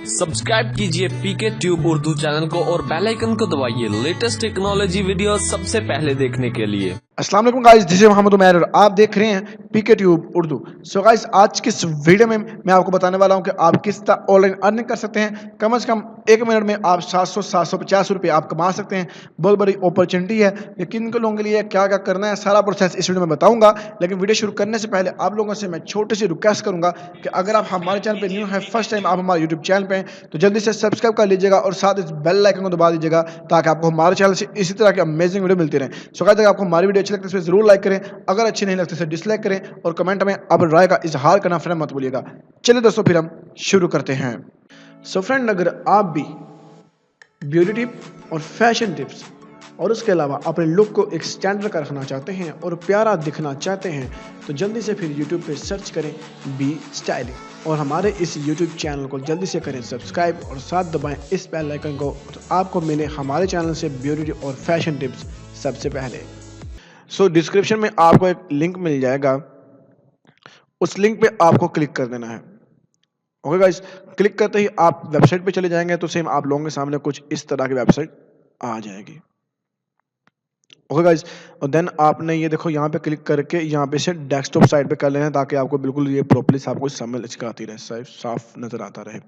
Subscribe कीजिए पीके tube Urdu channel को और बेल आइकन को दबाइए लेटेस्ट टेक्नोलॉजी वीडियो सबसे पहले देखने के लिए। अस्सलाम वालेकुम guys, this is Mohammad Umair और आप देख रहे हैं PK tube Urdu. So guys, आज की इस वीडियो में मैं आपको बताने वाला हूं कि आप किस तरह ऑनलाइन अर्निंग कर सकते हैं। कम से कम 1 मिनट में आप 750 रुपये आप कमा सकते हैं। बहुत बड़ी अपॉर्चुनिटी है। ये किन के लोगों के लिए क्या क्या करना है, सारा प्रोसेस इस वीडियो में बताऊंगा। लेकिन वीडियो शुरू करने से पहले आप लोगों से मैं छोटी सी रिक्वेस्ट करूंगा कि अगर आप हमारे चैनल पर न्यू है, फर्स्ट टाइम आप हमारे यूट्यूब चैनल पे हैं, तो जल्दी से सब्सक्राइब कर लीजिएगा और साथ इस बेल आइकन को दबा दीजिएगा ताकि आपको हमारे चैनल से इसी तरह की अमेजिंग वीडियो मिलती रहे। सो गाइस, अगर आपको हमारी वीडियो अच्छी लगती है तो जरूर लाइक करें, अगर अच्छी नहीं लगती तो डिसलाइक करें और कमेंट में अब राय का इजहार करना फ्रेंड मत भूलिएगा। चलिए दोस्तों, फिर हम शुरू करते हैं। सो फ्रेंड, अगर आप भी ब्यूटी टिप और फैशन टिप्स और उसके अलावा अपने लुक को एक स्टैंडर्ड का रखना चाहते हैं और प्यारा दिखना चाहते हैं तो जल्दी से फिर यूट्यूब पे सर्च करें बी स्टाइलिंग और हमारे इस यूट्यूब चैनल को जल्दी से करें सब्सक्राइब और साथ दबाएं इस बेल आइकन को, तो आपको मिले हमारे चैनल से ब्यूटी टिप और फैशन टिप्स सबसे पहले। सो डिस्क्रिप्शन में आपको एक लिंक मिल जाएगा, उस लिंक पे आपको क्लिक कर देना है। ओके गाइस, क्लिक करते ही आप वेबसाइट पे चले जाएंगे तो सेम आप लोगों के सामने कुछ इस तरह की वेबसाइट आ जाएगी। ओके गाइस, और देन आपने ये देखो यहाँ पे क्लिक करके यहाँ पे से डेस्कटॉप साइड पे कर लेना है ताकि आपको बिल्कुल ये प्रॉपर्ली आपको समझ के आती रहे, साफ नजर आता रहे।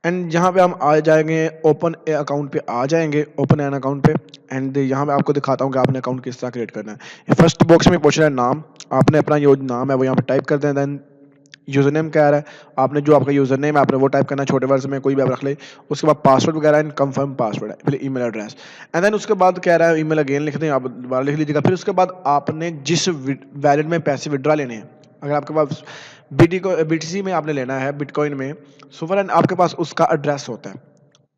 एंड यहाँ पे हम आ जाएंगे ओपन ए अकाउंट पे, आ जाएंगे ओपन एन अकाउंट पे। एंड यहाँ पे आपको दिखाता हूँ कि आपने अकाउंट किस तरह क्रिएट करना है। फर्स्ट बॉक्स में पूछ रहा है नाम, आपने अपना जो नाम है वो यहाँ पे टाइप कर देना। देन यूजर नेम क्या है, आपने जो आपका यूजर नेम है आपने वो टाइप करना है, छोटे वर्ड्स में कोई भी आप रख ले। उसके बाद पासवर्ड वगैरह एंड कंफर्म पासवर्ड है, फिर ईमेल एड्रेस। एंड देन उसके बाद कह रहा है ईमेल अगेन लिख दें, आप दोबारा लिख लीजिएगा। फिर उसके बाद आपने जिस वैलेट में पैसे विड्रॉ लेने हैं, अगर आपके पास बीटीसी में आपने लेना है, बिटकॉइन में, सो फ्रेंड आपके पास उसका एड्रेस होता है।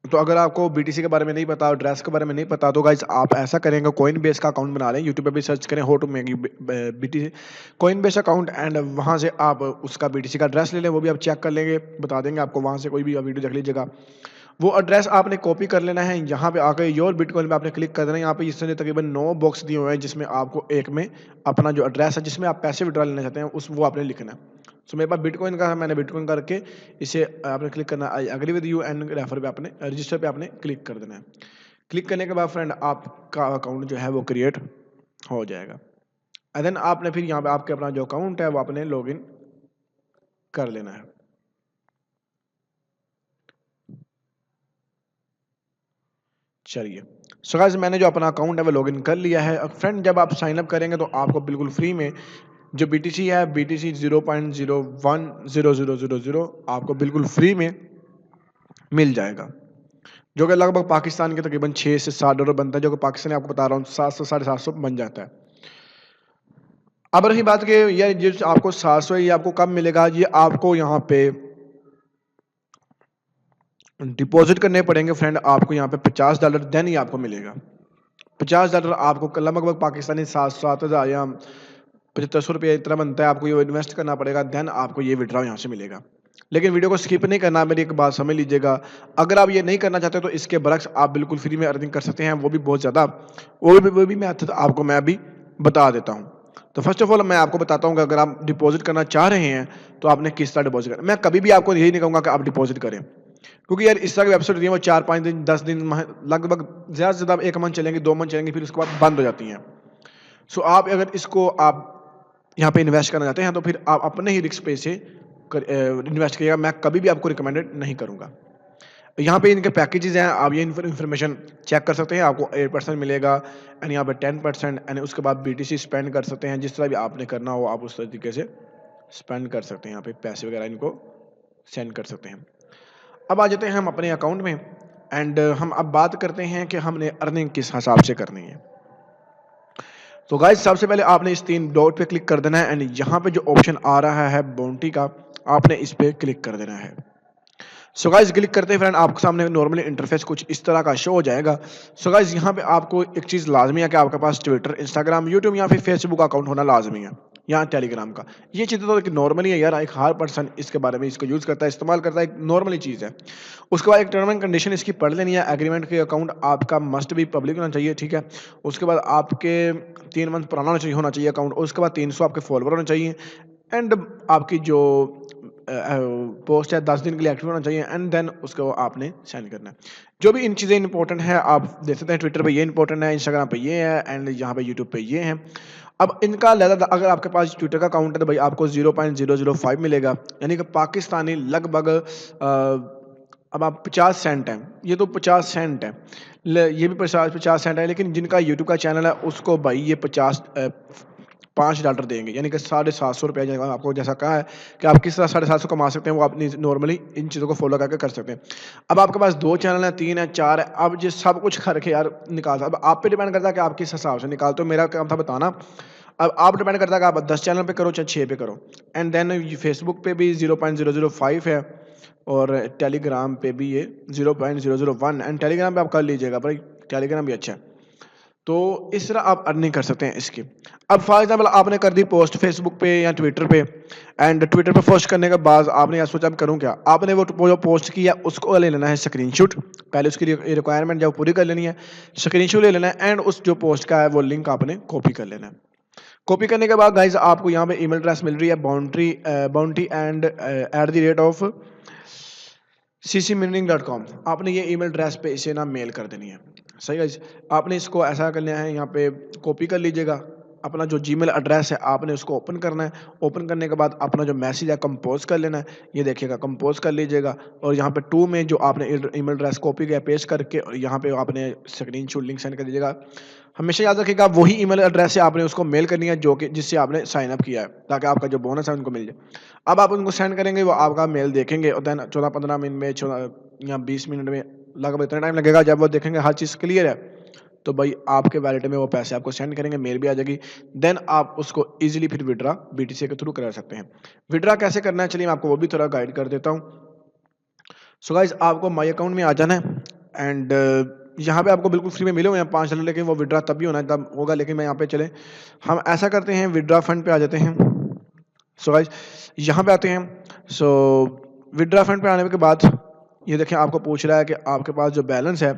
तो अगर आपको बीटीसी के बारे में नहीं पता, एड्रेस के बारे में नहीं पता, तो गाइस आप ऐसा करेंगे, कॉइन बेस का अकाउंट बना लें। यूट्यूब पे भी सर्च करें how to make BTC Coinbase account and वहां से आप उसका बीटीसी का एड्रेस ले लें। वो भी आप चेक कर लेंगे, बता देंगे आपको, वहां से कोई भी वीडियो देख लीजिएगा। वो एड्रेस आपने कॉपी कर लेना है। यहाँ पे आकर योर बिटकॉइन पे आपने क्लिक कर देना है। यहाँ पे इसने तकरीबन 9 बॉक्स दिए हुए हैं जिसमें आपको एक में अपना जो एड्रेस है जिसमें आप पैसे विड्रॉ लेना चाहते हैं उस वो आपने लिखना है। सो मेरे पास बिटकॉइन का है, मैंने बिटकॉइन करके इसे आपने क्लिक करना है, I agree with you and refer पे आपने रजिस्टर पे आपने क्लिक कर देना है। क्लिक करने के बाद फ्रेंड आपका अकाउंट जो है वो क्रिएट हो जाएगा। एंड देन आपने फिर यहाँ पे आपके अपना जो अकाउंट है वो आपने लॉगिन कर लेना है। चलिए, सो गाइस मैंने जो अपना अकाउंट है वो लॉगिन कर लिया है। अब फ्रेंड जब आप साइन अप करेंगे तो आपको बिल्कुल फ्री में जो बीटीसी है, बीटीसी 0.010000 आपको बिल्कुल फ्री में मिल जाएगा, जो कि लगभग पाकिस्तान के तकरीबन 6 से 7 डॉलर बनता है, जो कि पाकिस्तान आपको बता रहा हूँ 700 750 बन जाता है। अब रही बात कि ये जो आपको 700 ये आपको कब मिलेगा, ये आपको यहाँ पे डिपॉजिट करने पड़ेंगे फ्रेंड। आपको यहाँ पे $50 देन ही आपको मिलेगा। $50 आपको लगभग पाकिस्तानी 7,000 या 7500 रुपये इतना बनता है। आपको ये इन्वेस्ट करना पड़ेगा, देन आपको ये विड्रॉ यहाँ से मिलेगा। लेकिन वीडियो को स्किप नहीं करना, मेरी एक बात समझ लीजिएगा। अगर आप ये नहीं करना चाहते तो इसके बरक्स आप बिल्कुल फ्री में अर्निंग कर सकते हैं, वो भी बहुत ज़्यादा। वो भी मेथड आपको मैं अभी बता देता हूँ। तो फर्स्ट ऑफ ऑल मैं आपको बताता हूँ कि अगर आप डिपॉजिट करना चाह रहे हैं तो आपने किस तरह डिपॉजिट करना। मैं कभी भी आपको यही नहीं कहूँगा कि आप डिपॉजिट करें, क्योंकि यार इस तरह की वेबसाइट होती है वो 4-5 दिन 10 दिन लगभग ज़्यादा से ज़्यादा 1 मंथ चलेंगी, 2 मंथ चलेंगी, फिर उसके बाद बंद हो जाती हैं। सो आप अगर इसको आप यहाँ पे इन्वेस्ट करना चाहते हैं तो फिर आप अपने ही रिस्क पे से इन्वेस्ट करिएगा। मैं कभी भी आपको रिकमेंडेड नहीं करूँगा। यहाँ पे इनके पैकेजेस हैं, आप ये इन्फॉर्मेशन चेक कर सकते हैं। आपको 8% मिलेगा एंड यहाँ पे 10% एंड उसके बाद बीटीसी स्पेंड कर सकते हैं। जिस तरह भी आपने करना हो आप उस तरीके से स्पेंड कर सकते हैं, यहाँ पे पैसे वगैरह इनको सेंड कर सकते हैं। अब आ जाते हैं हम अपने अकाउंट में एंड हम अब बात करते हैं कि हमने अर्निंग किस हिसाब से करनी है। तो गाइस सबसे पहले आपने इस 3 डॉट पे क्लिक कर देना है एंड यहाँ पे जो ऑप्शन आ रहा है बाउंटी का, आपने इस पे क्लिक कर देना है। सो गाइस क्लिक करते हैं फ्रेंड आपके सामने नॉर्मली इंटरफेस कुछ इस तरह का शो हो जाएगा। सो गाइस यहाँ पे आपको एक चीज़ लाजमी है कि आपके पास ट्विटर, इंस्टाग्राम, यूट्यूब या फिर फेसबुक अकाउंट होना लाजमी है, या टेलीग्राम का। ये चीज़ें तो नॉर्मली है यार, एक हर पर्सन इसके बारे में इसको यूज़ करता है, इस्तेमाल करता है, एक नॉर्मली चीज़ है। उसके बाद एक टर्म एंड कंडीशन इसकी पढ़ लेनी है। एग्रीमेंट के अकाउंट आपका मस्ट भी पब्लिक होना चाहिए, ठीक है। उसके बाद आपके 3 मंथ पुराना होना चाहिए अकाउंट। उसके बाद 300 आपके फॉलोवर होने चाहिए एंड आपकी जो पोस्ट है 10 दिन के लिए एक्टिव होना चाहिए एंड देन उसको आपने सेंड करना है। जो भी इन चीज़ें इंपॉर्टेंट है आप देख सकते हैं, ट्विटर पे ये इंपॉर्टेंट है, इंस्टाग्राम पे ये है एंड यहाँ पे यूट्यूब पे ये है। अब इनका लहदा अगर आपके पास ट्विटर का अकाउंट है तो भाई आपको 0.005 मिलेगा, यानी कि पाकिस्तानी लगभग अब आप 50 सेंट हैं, ये तो 50 सेंट है, ये भी 50 सेंट है, लेकिन जिनका यूट्यूब का चैनल है उसको भाई ये $5 देंगे, यानी कि ₹750 आपको जैसा कहा है कि आप किस तरह 750 कमा सकते हैं वो आप नॉर्मली इन चीज़ों को फॉलो करके कर सकते हैं। अब आपके पास 2 चैनल हैं, 3 है, 4 है, अब ये सब कुछ करके यार निकाल, अब आप पे डिपेंड करता है कि आप किस हिसाब से निकालते हो। मेरा काम था बताना, अब आप डिपेंड करता है कि आप 10 चैनल पे करो चाहे 6 पे करो। एंड देन फेसबुक पे भी 0.005 है और टेलीग्राम पे भी ये 0.001 एंड टेलीग्राम पे आप कर लीजिएगा भाई, टेलीग्राम भी अच्छा है। तो इस तरह आप अर्निंग कर सकते हैं इसकी। अब फॉर एग्जाम्पल आपने कर दी पोस्ट फेसबुक पे या ट्विटर पे, एंड ट्विटर पे पोस्ट करने के बाद आपने यार सोचा अब करूँ क्या, आपने वो जो पोस्ट किया उसको ले लेना है स्क्रीनशॉट, पहले उसकी रिक्वायरमेंट जब पूरी कर लेनी है, स्क्रीनशॉट ले लेना है एंड उस जो पोस्ट का है वो लिंक आपने कॉपी कर लेना है। कॉपी करने के बाद गाइज आपको यहाँ पे ईमेल एड्रेस मिल रही है बाउंटी एंड @ ccmeaning.com, आपने ये ईमेल एड्रेस पे इसे ना मेल कर देनी है। सही है, आपने इसको ऐसा करना है, यहाँ पे कॉपी कर लीजिएगा, अपना जो जीमेल एड्रेस है आपने उसको ओपन करना है। ओपन करने के बाद अपना जो मैसेज है कंपोज कर लेना है, ये देखिएगा कंपोज कर लीजिएगा और यहाँ पे 2 में जो आपने ईमेल एड्रेस कॉपी किया पेस्ट करके और यहाँ पे आपने स्क्रीनशॉट लिंक सेंड कर दीजिएगा। हमेशा याद रखिएगा वही ईमेल एड्रेस से आपने उसको मेल करनी है जो कि जिससे आपने साइन अप किया है, ताकि आपका जो बोनस है उनको मिल जाए। अब आप उनको सेंड करेंगे, वो आपका मेल देखेंगे और देन 14-15 मिनट में 14 या 20 मिनट में लगभग इतना टाइम लगेगा, जब वो देखेंगे हर चीज़ क्लियर है तो भाई आपके वैलेट में वो पैसे आपको सेंड करेंगे, मेल भी आ जाएगी। देन आप उसको इजीली फिर विड्रा बीटीसी के थ्रू करा सकते हैं। विड्रा कैसे करना है चलिए मैं आपको वो भी थोड़ा गाइड कर देता हूँ। सो गाइज आपको माई अकाउंट में आ जाना है एंड यहाँ पे आपको बिल्कुल फ्री में मिले हुए हैं $5, लेकिन वो विड्रा तब भी होना तब होगा, लेकिन मैं यहाँ पे चले हम ऐसा करते हैं विड्रा फंड पे आ जाते हैं। सो गाइज यहाँ पे आते हैं। सो विड्रा फंड पे आने के बाद ये देखें आपको पूछ रहा है कि आपके पास जो बैलेंस है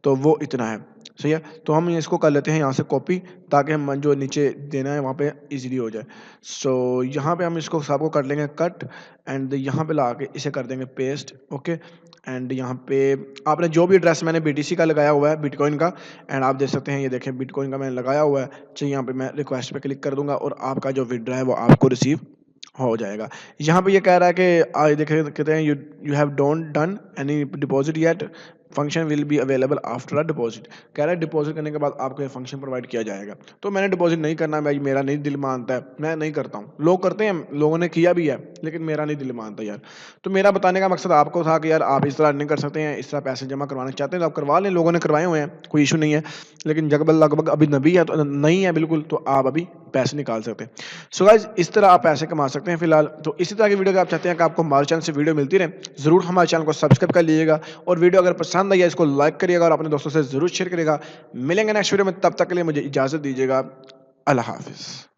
तो वो इतना है, सही है। तो हम इसको कर लेते हैं यहाँ से कॉपी, ताकि हम जो नीचे देना है वहाँ पे इजीली हो जाए। सो यहाँ पे हम इसको सबको कर लेंगे कट एंड यहाँ पे ला के इसे कर देंगे पेस्ट, ओके। एंड यहाँ पे आपने जो भी एड्रेस मैंने BTC का लगाया हुआ है बिटकॉइन का, एंड आप देख सकते हैं ये देखें बिटकॉइन का मैंने लगाया हुआ है। चाहिए यहाँ पे मैं रिक्वेस्ट पे क्लिक कर दूंगा और आपका जो विड्रा है वो आपको रिसीव हो जाएगा। यहाँ पे ये कह रहा है कि देखे कहते हैं you have don't done any deposit yet, function will be available after a deposit. कह रहा है डिपॉजिट करने के बाद आपको ये फंक्शन प्रोवाइड किया जाएगा। तो मैंने डिपॉजिट नहीं करना भाई, मेरा नहीं दिल मानता है, मैं नहीं करता हूँ। लोग करते हैं, लोगों ने किया भी है, लेकिन मेरा नहीं दिल मानता यार। तो मेरा बताने का मकसद आपको था कि यार आप इस तरह अर्निंग कर सकते हैं, इस तरह पैसे जमा करवाना चाहते हैं तो आप करवा लें, लोगों ने करवाए हुए हैं, कोई इशू नहीं है। लेकिन जब लगभग अभी नबी है तो नहीं है बिल्कुल, तो आप अभी पैसे निकाल सकते हैं। सो गाइज इस तरह आप पैसे कमा सकते हैं फिलहाल। तो इसी तरह की वीडियो अगर आप चाहते हैं कि आपको हमारे चैनल से वीडियो मिलती रहे, जरूर हमारे चैनल को सब्सक्राइब कर लीजिएगा और वीडियो अगर पसंद आई है इसको लाइक करिएगा और अपने दोस्तों से जरूर शेयर करिएगा। मिलेंगे नेक्स्ट वीडियो में, तब तक के लिए मुझे इजाजत दीजिएगा। अल्लाह हाफिज।